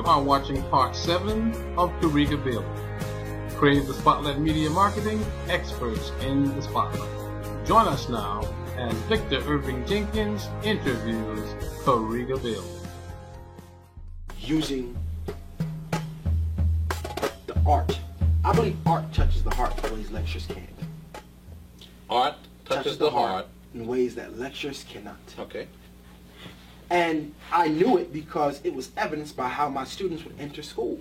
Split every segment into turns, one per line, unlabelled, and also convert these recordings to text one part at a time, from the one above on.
are watching part 7 of Kariga Bailey. Crave the Spotlight Media Marketing experts in the spotlight. Join us now as Victor Irving Jenkins interviews Kariga Bailey.
Using the art. I believe art touches the heart in ways lectures can't.
Art touches the heart
in ways that lectures cannot.
Okay.
And I knew it because it was evidenced by how my students would enter school.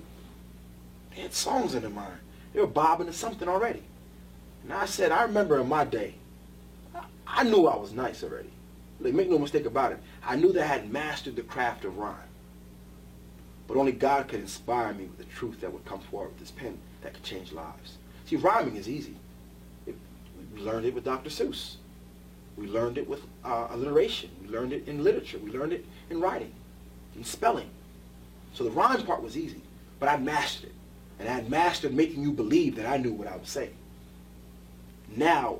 They had songs in their mind. They were bobbing to something already. And I said, I remember in my day, I knew I was nice already. Like, make no mistake about it. I knew that I had mastered the craft of rhyme. But only God could inspire me with the truth that would come forward with this pen that could change lives. See, rhyming is easy. We learned it with Dr. Seuss. We learned it with alliteration. We learned it in literature. We learned it in writing, in spelling. So the rhyme part was easy, but I mastered it. And I had mastered making you believe that I knew what I was saying. Now,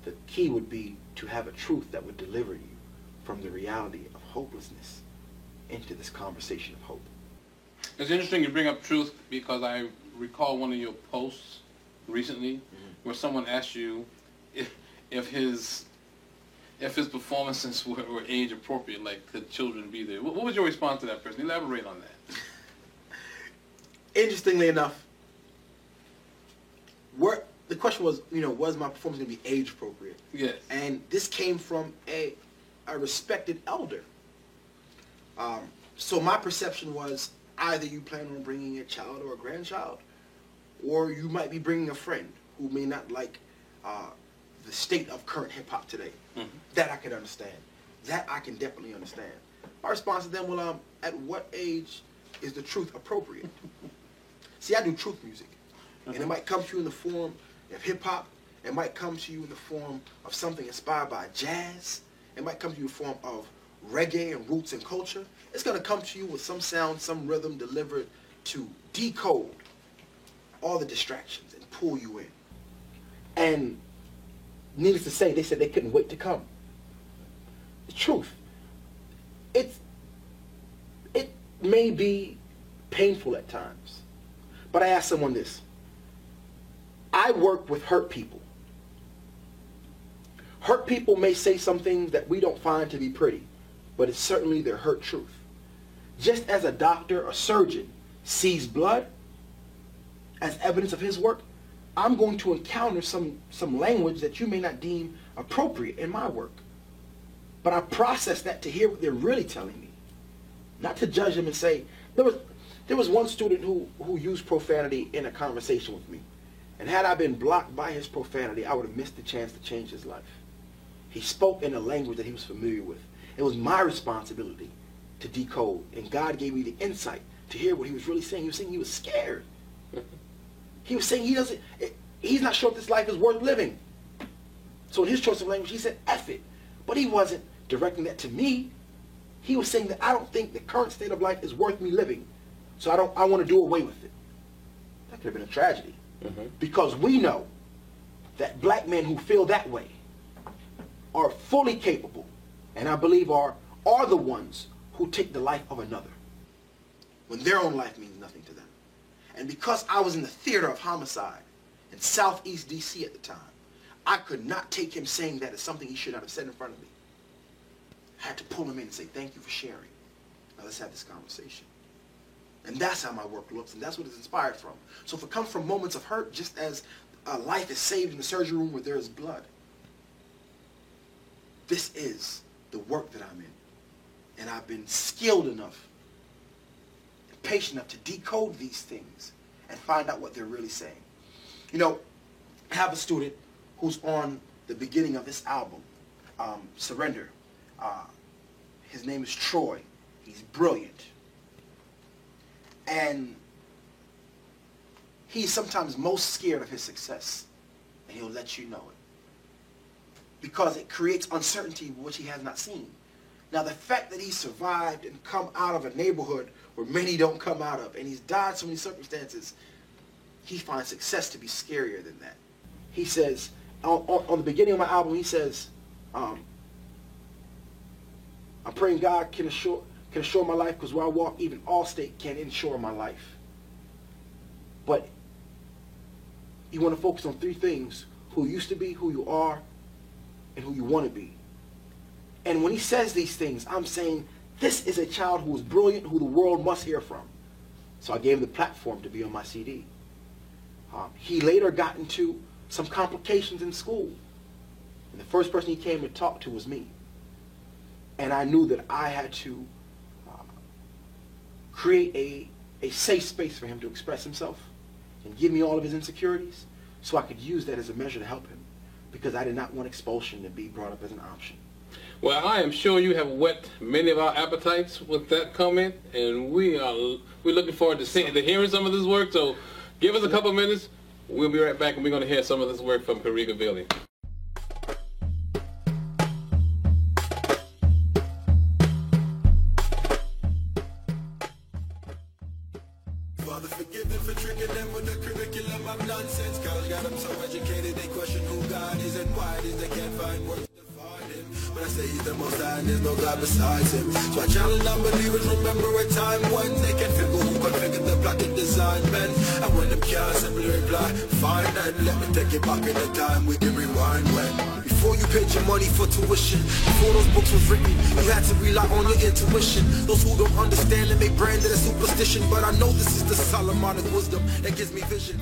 the key would be to have a truth that would deliver you from the reality of hopelessness into this conversation of hope.
It's interesting you bring up truth because I recall one of your posts recently where someone asked you if his performances were age appropriate, like could children be there? What was your response to that person? Elaborate on that.
Interestingly enough, the question was, was my performance going to be age appropriate?
Yes.
And this came from a respected elder. So my perception was either you plan on bringing a child or a grandchild, or you might be bringing a friend who may not like the state of current hip-hop today. Mm-hmm. That I could understand. That I can definitely understand. My response to them, well, at what age is the truth appropriate? See, I do truth music. And it might come to you in the form of hip-hop. It might come to you in the form of something inspired by jazz. It might come to you in the form of reggae and roots and culture. It's going to come to you with some sound, some rhythm delivered to decode all the distractions and pull you in. And needless to say, they said they couldn't wait to come. The truth. It may be painful at times. But I asked someone this. I work with hurt people. Hurt people may say some things that we don't find to be pretty, but it's certainly their hurt truth. Just as a doctor or surgeon sees blood as evidence of his work, I'm going to encounter some language that you may not deem appropriate in my work. But I process that to hear what they're really telling me. Not to judge them and say, there was one student who used profanity in a conversation with me. And had I been blocked by his profanity, I would have missed the chance to change his life. He spoke in a language that he was familiar with. It was my responsibility to decode. And God gave me the insight to hear what he was really saying. He was saying he was scared. He was saying he's not sure if this life is worth living. So in his choice of language, he said, F it. But he wasn't directing that to me. He was saying that I don't think the current state of life is worth me living. So I want to do away with it. That could have been a tragedy. Mm-hmm. Because we know that black men who feel that way are fully capable, and I believe are the ones who take the life of another when their own life means nothing to them. And because I was in the theater of homicide in Southeast D.C. at the time, I could not take him saying that as something he should not have said in front of me. I had to pull him in and say, thank you for sharing. Now let's have this conversation. And that's how my work looks, and that's what it's inspired from. So if it comes from moments of hurt, just as life is saved in the surgery room where there is blood, this is the work that I'm in. And I've been skilled enough, and patient enough to decode these things and find out what they're really saying. I have a student who's on the beginning of this album, Surrender. His name is Troy. He's brilliant. And he's sometimes most scared of his success. And he'll let you know it. Because it creates uncertainty which he has not seen. Now the fact that he survived and come out of a neighborhood where many don't come out of, and he's died so many circumstances, he finds success to be scarier than that. He says, on the beginning of my album, he says, I'm praying God can can assure my life, because where I walk, even Allstate can't insure my life. But you want to focus on 3 things: who you used to be, who you are, and who you want to be. And when he says these things, I'm saying this is a child who is brilliant, who the world must hear from. So I gave him the platform to be on my CD. He later got into some complications in school. And the first person he came to talk to was me. And I knew that I had to create a safe space for him to express himself and give me all of his insecurities so I could use that as a measure to help him, because I did not want expulsion to be brought up as an option.
Well, I am sure you have whet many of our appetites with that comment, and we're looking forward to hearing some of this work. So give us a couple minutes. We'll be right back, and we're going to hear some of this work from Kariga Billy.
Father, forgive them for tricking them with the curriculum of nonsense. College got them so educated, they question who God is and why it is they can't find words to define him. When I say he's the most high and there's no God besides him. So I challenge non-believers, remember a time when they can figure who configured the plot to design men. And when them can't simply reply, fine then, let me take it back in the time we can rewind when. Before you paid your money for tuition, before those books was written, you had to rely on your intuition. Those who don't understand and make branded as superstition, but I know this is the Solomonic wisdom that gives me vision.